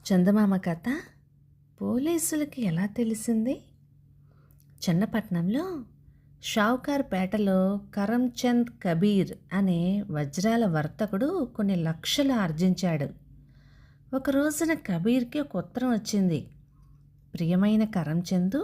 చందమామ కథ పోలీసులకి ఎలా తెలిసింది? చిన్నపట్నంలో షావుకార్ పేటలో కరంచంద్ కబీర్ అనే వజ్రాల వర్తకుడు కొన్ని లక్షలు ఆర్జించాడు. ఒక రోజున కబీర్కి ఒక ఉత్తరం వచ్చింది. ప్రియమైన కరంచందు,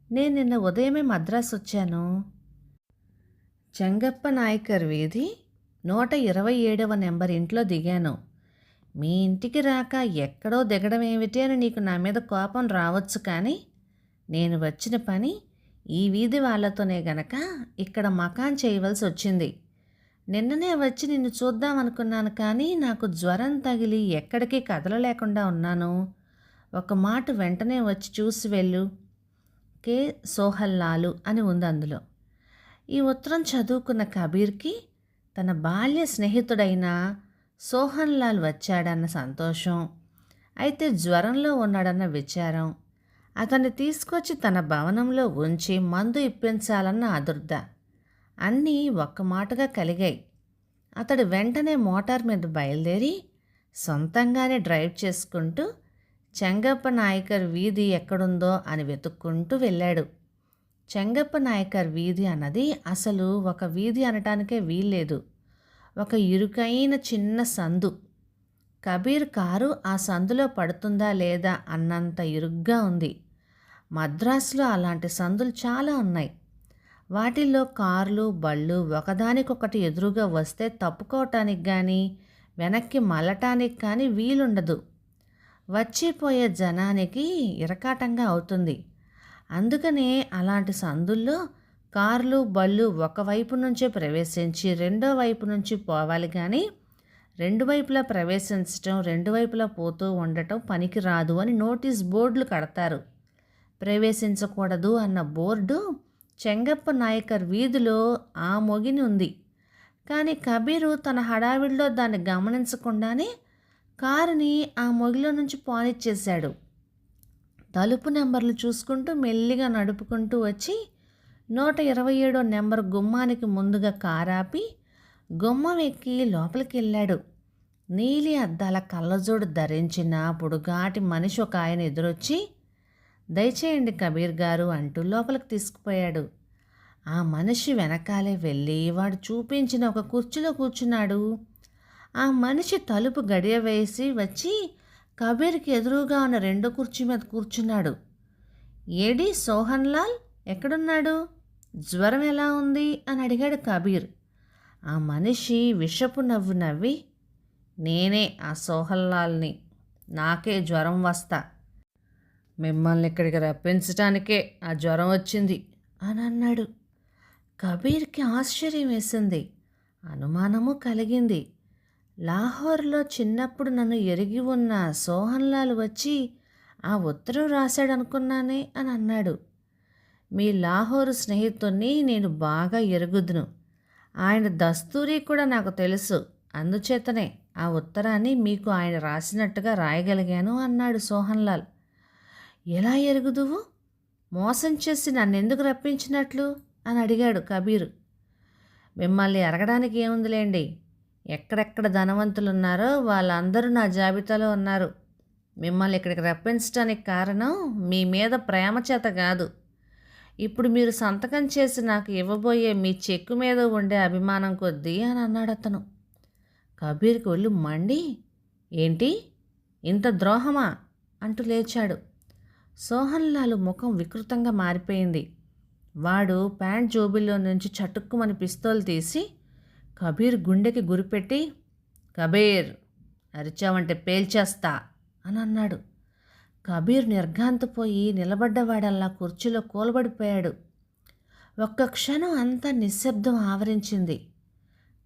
నేను నిన్న ఉదయమే మద్రాసు వచ్చాను. చెంగప్ప నాయకర్ వీధి 127వ నెంబర్ ఇంట్లో దిగాను. మీ ఇంటికి రాక ఎక్కడో దిగడం ఏమిటి అని నీకు నా మీద కోపం రావచ్చు, కానీ నేను వచ్చిన పని ఈ వీధి వాళ్లతోనే గనక ఇక్కడ మకాన్ చేయవలసి వచ్చింది. నిన్ననే వచ్చి నిన్ను చూద్దామనుకున్నాను, కానీ నాకు జ్వరం తగిలి ఎక్కడికి కదలలేకుండా ఉన్నాను. ఒక మాట వెంటనే వచ్చి చూసి వెళ్ళు. కే సోహల్లాలు అని ఉంది అందులో. ఈ ఉత్తరం చదువుకున్న కబీర్కి తన బాల్య స్నేహితుడైన సోహన్లాల్ వచ్చాడన్న సంతోషం, అయితే జ్వరంలో ఉన్నాడన్న విచారం, అతన్ని తీసుకొచ్చి తన భవనంలో ఉంచి మందు ఇప్పించాలన్న ఆదుర్ద అన్నీ ఒక్క మాటగా కలిగాయి. అతడు వెంటనే మోటార్ మీద బయలుదేరి సొంతంగానే డ్రైవ్ చేసుకుంటూ చెంగప్ప నాయకర్ వీధి ఎక్కడుందో అని వెతుక్కుంటూ వెళ్ళాడు. చెంగప్ప నాయకర్ వీధి అన్నది అసలు ఒక వీధి అనటానికే వీల్లేదు, ఒక ఇరుకైన చిన్న సందు. కబీర్ కారు ఆ సందులో పడుతుందా లేదా అన్నంత ఇరుగ్గా ఉంది. మద్రాసులో అలాంటి సందులు చాలా ఉన్నాయి. వాటిల్లో కార్లు బళ్ళు ఒకదానికొకటి ఎదురుగా వస్తే తప్పుకోవటానికి కానీ వెనక్కి మళ్ళటానికి కానీ వీలుండదు. వచ్చిపోయే జనానికి ఇరకాటంగా అవుతుంది. అందుకనే అలాంటి సందుల్లో కార్లు బళ్ళు ఒకవైపు నుంచే ప్రవేశించి రెండో వైపు నుంచి పోవాలి, కానీ రెండు వైపులా ప్రవేశించటం రెండు వైపులా పోతూ ఉండటం పనికి రాదు అని నోటీస్ బోర్డులు కడతారు. ప్రవేశించకూడదు అన్న బోర్డు చెంగప్ప నాయకర్ వీధిలో ఆ మొగిని ఉంది. కానీ కబీరు తన హడావిడిలో దాన్ని గమనించకుండానే కారుని ఆ మొగిలో నుంచి పోనిచ్చేశాడు. తలుపు నెంబర్లు చూసుకుంటూ మెల్లిగా నడుపుకుంటూ వచ్చి 127వ నెంబర్ గుమ్మానికి ముందుగా కారాపి గుమ్మం ఎక్కి లోపలికి వెళ్ళాడు. నీలి అద్దాల కళ్ళజోడు ధరించిన పొడుగాటి మనిషి ఒక ఆయన ఎదురొచ్చి, దయచేయండి కబీర్ గారు అంటూ లోపలికి తీసుకుపోయాడు. ఆ మనిషి వెనకాలే వెళ్ళి వాడు చూపించిన ఒక కుర్చీలో కూర్చున్నాడు. ఆ మనిషి తలుపు గడియ వేసి వచ్చి కబీర్కి ఎదురుగా ఉన్న రెండో కుర్చీ మీద కూర్చున్నాడు. ఏడి సోహన్లాల్ ఎక్కడున్నాడు? జ్వరం ఎలా ఉంది అని అడిగాడు కబీర్. ఆ మనిషి విషపు నవ్వు నవ్వి, నేనే ఆ సోహన్లాల్ని, నాకే జ్వరం వస్తా. మిమ్మల్ని ఇక్కడికి రప్పించటానికే ఆ జ్వరం వచ్చింది అని అన్నాడు. కబీర్కి ఆశ్చర్యం వేసింది, అనుమానము కలిగింది. లాహోర్లో చిన్నప్పుడు నన్ను ఎరిగి ఉన్న సోహన్లాల్ వచ్చి ఆ ఉత్తరం రాశాడనుకున్నానే అని అన్నాడు. మీ లాహోరు స్నేహితుడిని నేను బాగా ఎరుగుదును. ఆయన దస్తూరి కూడా నాకు తెలుసు. అందుచేతనే ఆ ఉత్తరాన్ని మీకు ఆయన రాసినట్టుగా రాయగలిగాను అన్నాడు సోహన్లాల్. ఎలా ఎరుగుదువు? మోసం చేసి నన్నెందుకు రప్పించినట్లు అని అడిగాడు కబీరు. మిమ్మల్ని ఎరగడానికి ఏముందిలేండి. ఎక్కడెక్కడ ధనవంతులున్నారో వాళ్ళందరూ నా జాబితాలో ఉన్నారు. మిమ్మల్ని ఇక్కడికి రప్పించడానికి కారణం మీ మీద ప్రేమ చేత కాదు. ఇప్పుడు మీరు సంతకం చేసి నాకు ఇవ్వబోయే మీ చెక్కు మీద ఉండే అభిమానం కొద్దీ అని అన్నాడు అతను. కబీర్కి ఒళ్ళు మండి, ఏంటి ఇంత ద్రోహమా అంటూ లేచాడు. సోహన్లాల్ ముఖం వికృతంగా మారిపోయింది. వాడు ప్యాంట్ జోబుల్లో నుంచి చటుక్కుమని పిస్తోల్ తీసి కబీర్ గుండెకి గురిపెట్టి, కబీర్ అరిచావంటే పేల్చేస్తా అని అన్నాడు. కబీర్ నిర్ఘాంతపోయి నిలబడ్డవాడల్లా కుర్చీలో కూలబడిపోయాడు. ఒక్క క్షణం అంతా నిశ్శబ్దం ఆవరించింది.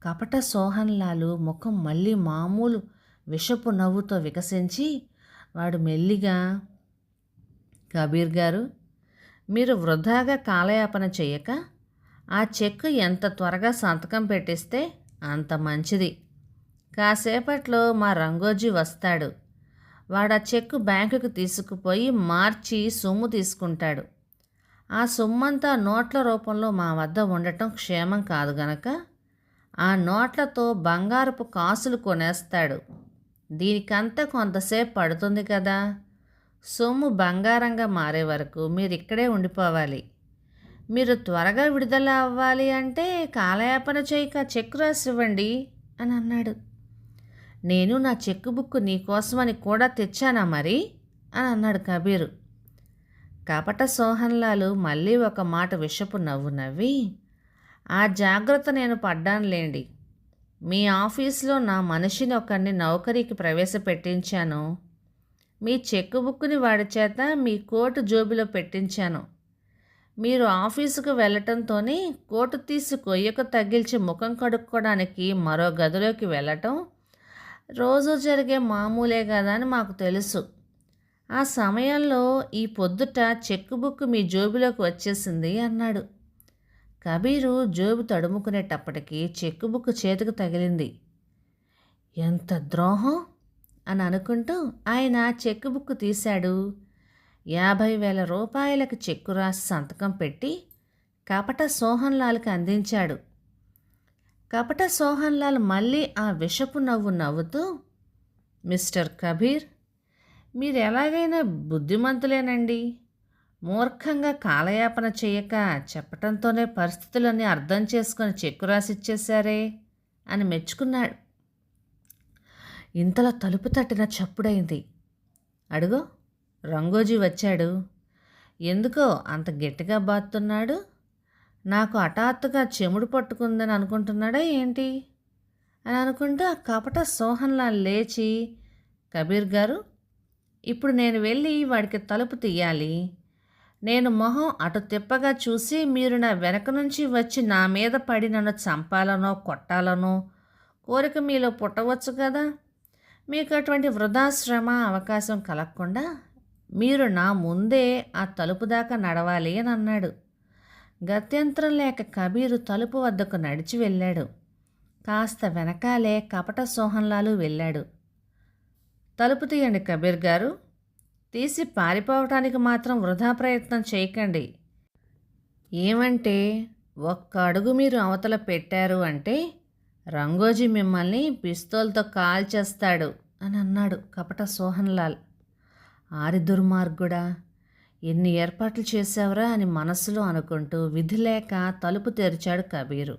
కపట సోహన్లాలు ముఖం మళ్ళీ మామూలు విషపు నవ్వుతో వికసించి వాడు మెల్లిగా, కబీర్ గారు, మీరు వృధాగా కాలయాపన చేయక ఆ చెక్కు ఎంత త్వరగా సంతకం పెట్టిస్తే అంత మంచిది. కాసేపట్లో మా రంగోజీ వస్తాడు. వాడు ఆ చెక్కు బ్యాంకుకు తీసుకుపోయి మార్చి సొమ్ము తీసుకుంటాడు. ఆ సొమ్మంతా నోట్ల రూపంలో మా వద్ద ఉండటం క్షేమం కాదు గనక ఆ నోట్లతో బంగారపు కాసులు కొనేస్తాడు. దీనికంతా కొంతసేపు పడుతుంది కదా. సొమ్ము బంగారంగా మారే వరకు మీరు ఇక్కడే ఉండిపోవాలి. మీరు త్వరగా విడుదల అవ్వాలి అంటే కాలయాపన చేయక చెక్కు రాసివ్వండి అని అన్నాడు. నేను నా చెక్కు బుక్ నీకోసమని కూడా తెచ్చానా మరి అని అన్నాడు కబీరు. కపట సోహన్లాలు మళ్ళీ ఒక మాట విషపు నవ్వు నవ్వి, ఆ జాగ్రత్త నేను పడ్డానులేండి. మీ ఆఫీస్లో నా మనిషిని ఒకరిని నౌకరీకి ప్రవేశపెట్టించాను. మీ చెక్కు బుక్ని వాడి చేత మీ కోటు జోబులో పెట్టించాను. మీరు ఆఫీసుకు వెళ్ళటంతోనే కోటు తీసి కొయ్యకు తగిల్చి ముఖం కడుక్కోవడానికి మరో గదిలోకి వెళ్ళటం రోజు జరిగే మామూలే కదా అని మాకు తెలుసు. ఆ సమయంలో ఈ పొద్దుట చెక్కు బుక్ మీ జోబులోకి వచ్చేసింది అన్నాడు. కబీరు జోబు తడుముకునేటప్పటికీ చెక్కు బుక్ చేతికి తగిలింది. ఎంత ద్రోహం అని అనుకుంటూ ఆయన చెక్కు బుక్ తీశాడు. 50,000 రూపాయలకు చెక్కు రాసి సంతకం పెట్టి కపట సోహన్లాల్కి అందించాడు. కపట సోహన్లాల్ మళ్ళీ ఆ విషపు నవ్వు నవ్వుతూ, మిస్టర్ కబీర్, మీరు ఎలాగైనా బుద్ధిమంతులేనండి. మూర్ఖంగా కాలయాపన చేయక చెప్పటంతోనే పరిస్థితులన్నీ అర్థం చేసుకొని చెక్కు రాసిచ్చేశారే అని మెచ్చుకున్నాడు. ఇంతలో తలుపు తట్టిన చప్పుడైంది. అడుగో రంగోజీ వచ్చాడు. ఎందుకో అంత గట్టిగా బాతున్నాడు? నాకు హఠాత్తుగా చెముడు పట్టుకుందని అనుకుంటున్నాడా ఏంటి అని అనుకుంటూ ఆ కపట సోహన్లాల్ లేచి, కబీర్ గారు, ఇప్పుడు నేను వెళ్ళి వాడికి తలుపు తీయాలి. నేను మొహం అటు తిప్పగా చూసి మీరు నా వెనక నుంచి వచ్చి నా మీద పడి నన్ను చంపాలనో కొట్టాలనో కోరిక మీలో పుట్టవచ్చు కదా. మీకు అటువంటి వృధాశ్రమ అవకాశం కలగకుండా మీరు నా ముందే ఆ తలుపు దాకా నడవాలి అని అన్నాడు. గత్యంతరం లేక కబీరు తలుపు వద్దకు నడిచి వెళ్ళాడు. కాస్త వెనకాలే కపట సోహన్లాలు వెళ్ళాడు. తలుపు తీయండి కబీర్ గారు, తీసి పారిపోవటానికి మాత్రం వృధా ప్రయత్నం చేయకండి. ఏమంటే ఒక్క అడుగు మీరు అవతల పెట్టారు అంటే రంగోజీ మిమ్మల్ని పిస్తోల్తో కాల్చేస్తాడు అని అన్నాడు కపట సోహన్లాల్. ఆరి దుర్మార్గుడా, ఎన్ని ఏర్పాట్లు చేశావురా అని మనసులో అనుకుంటూ విధి లేక తలుపు తెరిచాడు కబీరు.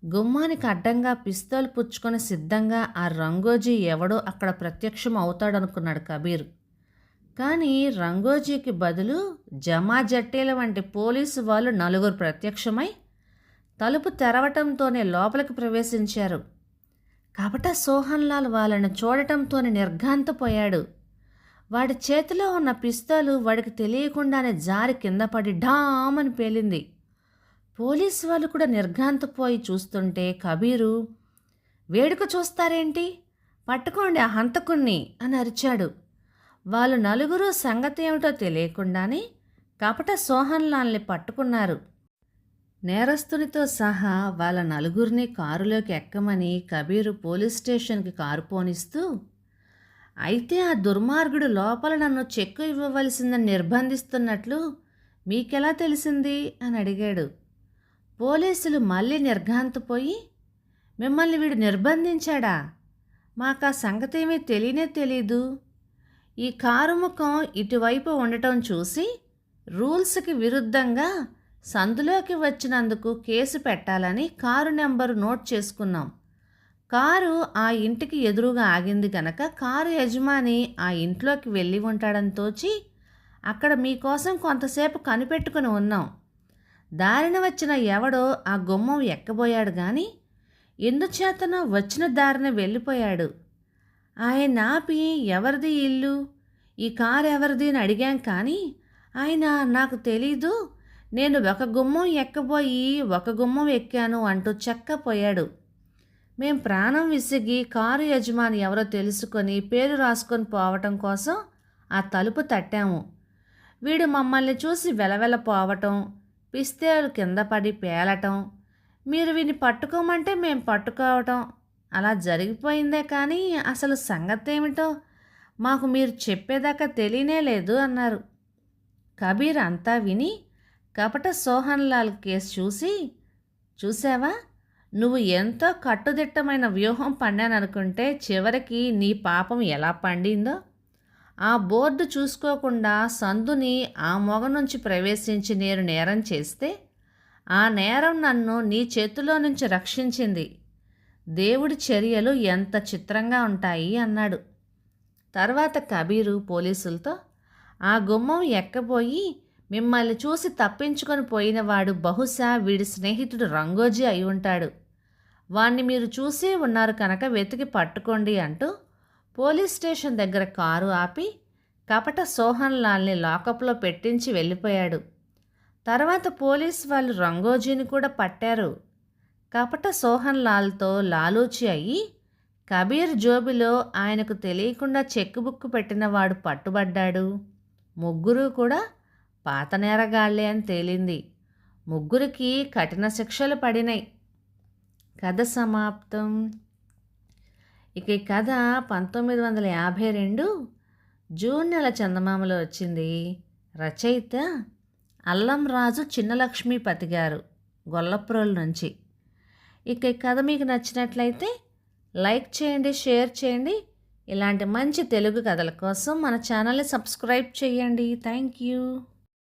గుమ్మానికి అడ్డంగా పిస్తోల్ పుచ్చుకొని సిద్ధంగా ఆ రంగోజీ ఎవడో అక్కడ ప్రత్యక్షం అవుతాడనుకున్నాడు కబీరు. కానీ రంగోజీకి బదులు జమా జట్టేల వంటి పోలీసు వాళ్ళు 4 ప్రత్యక్షమై తలుపు తెరవటంతోనే లోపలికి ప్రవేశించారు. కపట సోహన్లాల్ వాళ్ళని చూడటంతోనే నిర్ఘాంతపోయాడు. వాడి చేతిలో ఉన్న పిస్తోలు వాడికి తెలియకుండానే జారి కింద పడి ఢామని పేలింది. పోలీసు వాళ్ళు కూడా నిర్ఘాంతపోయి చూస్తుంటే కబీరు, వేడుక చూస్తారేంటి, పట్టుకోండి ఆ హంతకుణ్ణి అని అరిచాడు. వాళ్ళు 4 సంగతి ఏమిటో తెలియకుండానే కపట సోహన్లాల్ని పట్టుకున్నారు. నేరస్తునితో సహా వాళ్ళ 4 కారులోకి ఎక్కమని కబీరు పోలీస్ స్టేషన్కి కారు పోనిస్తూ, అయితే ఆ దుర్మార్గుడు లోపల నన్ను చెక్కు ఇవ్వవలసిందని నిర్బంధిస్తున్నట్లు మీకెలా తెలిసింది అని అడిగాడు. పోలీసులు మళ్ళీ నిర్ఘాంతపోయి, మిమ్మల్ని వీడు నిర్బంధించాడా? మాకు ఆ సంగతేమీ తెలియనే తెలీదు. ఈ కారు ముఖం ఇటువైపు ఉండటం చూసి రూల్స్కి విరుద్ధంగా సందులోకి వచ్చినందుకు కేసు పెట్టాలని కారు నెంబరు నోట్ చేసుకున్నాం. కారు ఆ ఇంటికి ఎదురుగా ఆగింది కనుక కారు యజమాని ఆ ఇంట్లోకి వెళ్ళి ఉంటాడని తోచి అక్కడ మీకోసం కొంతసేపు కనిపెట్టుకుని ఉన్నాం. దారిన వచ్చిన ఎవడో ఆ గుమ్మం ఎక్కబోయాడు కానీ ఎందుచేతనో వచ్చిన దారిన వెళ్ళిపోయాడు. ఆయన ఆపి ఎవరిది ఇల్లు, ఈ కారు ఎవరిది అని అడిగాం కానీ ఆయన నాకు తెలీదు, నేను ఒక గుమ్మం ఎక్కబోయి ఒక గుమ్మం ఎక్కాను అంటూ చెక్కపోయాడు. మేం ప్రాణం విసిగి కారు యజమాని ఎవరో తెలుసుకొని పేరు రాసుకొని పోవటం కోసం ఆ తలుపు తట్టాము. వీడు మమ్మల్ని చూసి వెలవెలపోవటం, పిస్తేలు కింద పడి పేలటం, మీరు వీని పట్టుకోమంటే మేం పట్టుకోవటం అలా జరిగిపోయిందే కానీ అసలు సంగతి ఏమిటో మాకు మీరు చెప్పేదాకా తెలియనే లేదు అన్నారు. కబీర్ అంతా విని కపట సోహన్లాల్ కేసు చూసి, చూసావా, నువ్వు ఎంతో కట్టుదిట్టమైన వ్యూహం పన్నాననుకుంటే చివరికి నీ పాపం ఎలా పండిందో. ఆ బోర్డు చూసుకోకుండా సందుని ఆ మొగ నుంచి ప్రవేశించి నేను నేరం చేస్తే ఆ నేరం నన్ను నీ చేతిలో నుంచి రక్షించింది. దేవుడి చర్యలు ఎంత చిత్రంగా ఉంటాయి అన్నాడు. తర్వాత కబీరు పోలీసులతో, ఆ గుమ్మం ఎక్కబోయి మిమ్మల్ని చూసి తప్పించుకొని పోయినవాడు బహుశా వీడి స్నేహితుడు రంగోజీ అయి ఉంటాడు. వాణ్ణి మీరు చూసే ఉన్నారు కనుక వెతికి పట్టుకోండి అంటూ పోలీస్ స్టేషన్ దగ్గర కారు ఆపి కపట సోహన్ లాల్ని లాకప్లో పెట్టించి వెళ్ళిపోయాడు. తర్వాత పోలీస్ వాళ్ళు రంగోజీని కూడా పట్టారు. కపట సోహన్ లాల్తో లాలూచి అయ్యి కబీర్ జోబిలో ఆయనకు తెలియకుండా చెక్ బుక్ పెట్టినవాడు పట్టుబడ్డాడు. ముగ్గురు కూడా పాత నేరగాళ్లే అని తేలింది. ముగ్గురికి కఠిన శిక్షలు పడినాయి. కథ సమాప్తం. ఇక ఈ కథ 1952 జూన్ నెల చందమామలో వచ్చింది. రచయిత అల్లం రాజు చిన్నలక్ష్మీపతి గారు, గొల్లప్రోలు నుంచి. ఇక ఈ కథ మీకు నచ్చినట్లయితే లైక్ చేయండి, షేర్ చేయండి. ఇలాంటి మంచి తెలుగు కథల కోసం మన ఛానల్ని సబ్స్క్రైబ్ చేయండి. Thank you.